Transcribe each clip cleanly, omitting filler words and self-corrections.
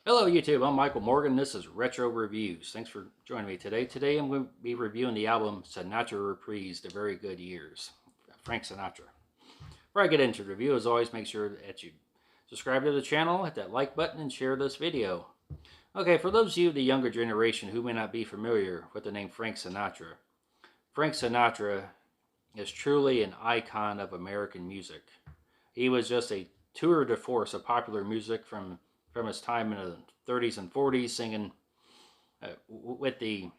Hello YouTube, I'm Michael Morgan. This is Retro Reviews. Thanks for joining me today. Today I'm going to be reviewing the album Sinatra Reprise, The Very Good Years, Frank Sinatra. Before I get into the review, as always, make sure that you subscribe to the channel, hit that like button, and share this video. Okay, for those of you of the younger generation who may not be familiar with the name Frank Sinatra is truly an icon of American music. He was just a tour de force of popular music from his time in the 30s and 40s, singing with the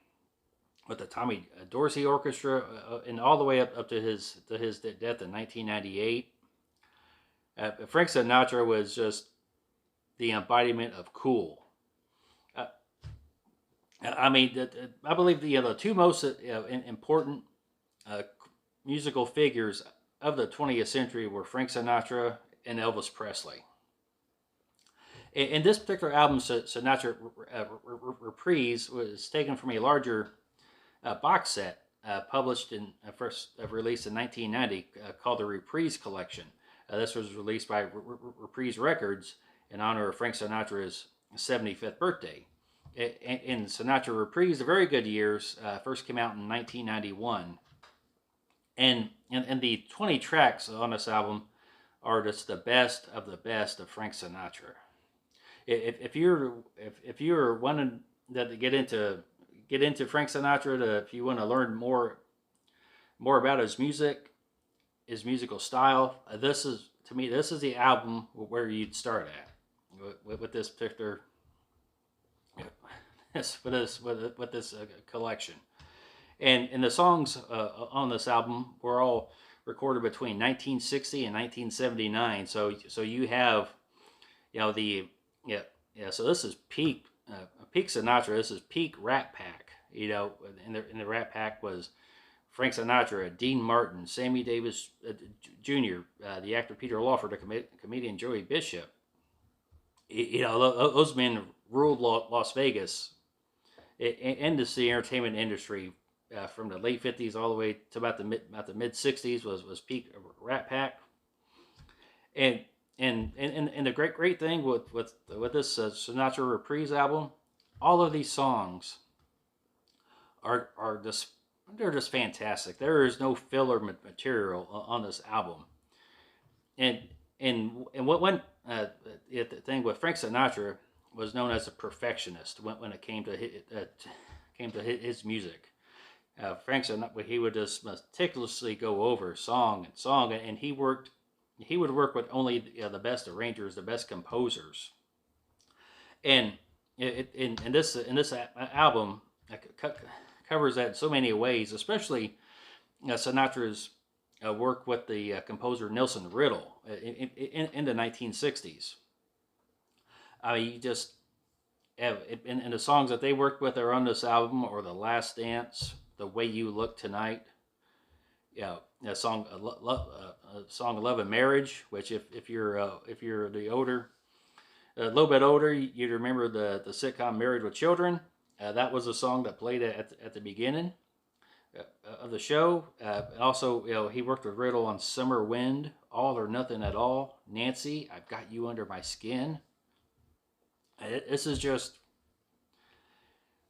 Tommy Dorsey Orchestra, and all the way up to his death in 1998. Frank Sinatra was just the embodiment of cool. Uh, I believe the two most important uh, musical figures of the 20th century were Frank Sinatra and Elvis Presley. In this particular album, Sinatra Reprise was taken from a larger box set published in first released in 1990 called the Reprise Collection. This was released by Reprise Records in honor of Frank Sinatra's 75th birthday. In Sinatra Reprise, The Very Good Years first came out in 1991. And the 20 tracks on this album are just the best of Frank Sinatra. If you're wanting to get into Frank Sinatra, if you want to learn more about his music, his musical style, this is to me this is the album where you'd start at with this particular with this collection. And the songs on this album were all recorded between 1960 and 1979. So you have the yeah, yeah. So this is peak Sinatra. This is peak Rat Pack. In the Rat Pack was Frank Sinatra, Dean Martin, Sammy Davis Jr., the actor Peter Lawford, the comedian Joey Bishop. Those men ruled Las Vegas and the entertainment industry from the late '50s all the way to about the mid '60s was peak Rat Pack. And the great thing with this Sinatra Reprise album, all of these songs are just they're just fantastic. There is no filler material on this album. And what one the thing with Frank Sinatra was known as a perfectionist when it came to his music. Frank Sinatra, he would just meticulously go over song and song, and he would work with only the best arrangers, the best composers, and in this album covers that in so many ways, especially Sinatra's work with the composer Nelson Riddle in the 1960s. You just have in the songs that they worked with are on this album, or The Last Dance, The Way You Look Tonight, a song, a song "Love and Marriage," which if you're the older, a little bit older, you'd remember the sitcom Married with Children. That was a song that played at the beginning of the show. Also, he worked with Riddle on "Summer Wind," "All or Nothing at All," "Nancy," "I've Got You Under My Skin." This is just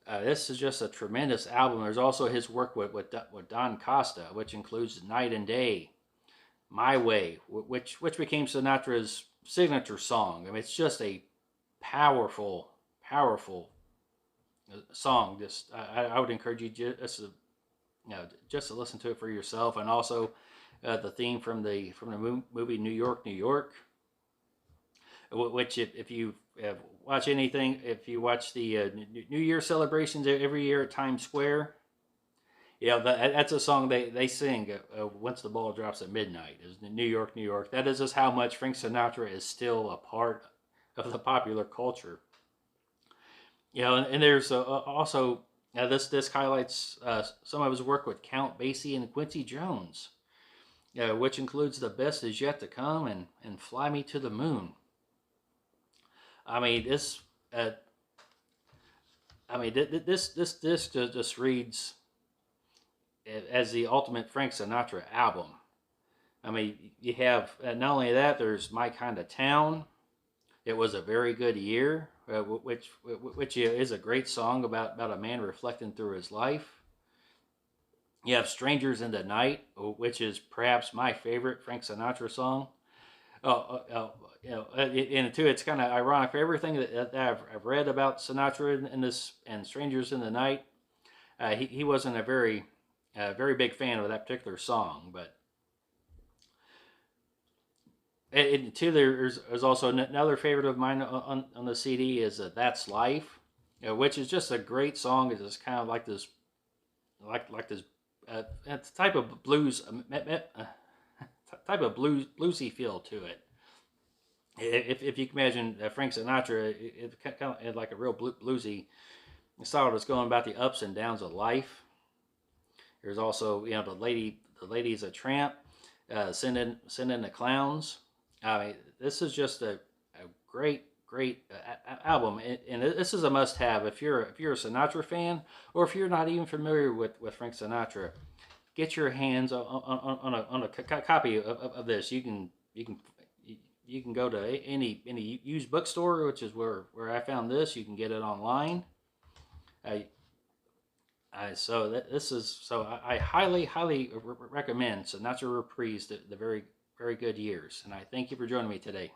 this is just a tremendous album. There's also his work with Don Costa, which includes "Night and Day," "My Way," which became Sinatra's signature song. I mean, it's just a powerful song. Just I would encourage you just to listen to it for yourself, and also the theme from the movie New York, New York, which if you watch anything, if you watch the New Year celebrations every year at Times Square, that's a song they sing once the ball drops at midnight. Is New York, New York. That is just how much Frank Sinatra is still a part of the popular culture. And there's also this highlights some of his work with Count Basie and Quincy Jones, which includes "The Best Is Yet to Come" and "Fly Me to the Moon." I mean, this. This disc just reads as the ultimate Frank Sinatra album. I mean, you have not only that, there's "My Kind of Town," It was a very good year, which is a great song about a man reflecting through his life. You have Strangers in the Night, which is perhaps my favorite Frank Sinatra song. And too, it's kind of ironic for everything that I've read about Sinatra in this and Strangers in the Night. He wasn't a very big fan of that particular song, but too, there's also another favorite of mine on the CD is "That's Life," which is just a great song. It's just kind of like this, like this type of blues, type of bluesy feel to it. If you can imagine Frank Sinatra, it kind of like a real bluesy style that's going about the ups and downs of life. There's also the lady's a tramp, sending the clowns. I mean, this is just a great album, and this is a must-have if you're a Sinatra fan, or if you're not even familiar with Frank Sinatra. Get your hands on a copy of this. You can go to any used bookstore, which is where I found this. You can get it online. I highly recommend Sinatra Reprise, the very good years, and I thank you for joining me today.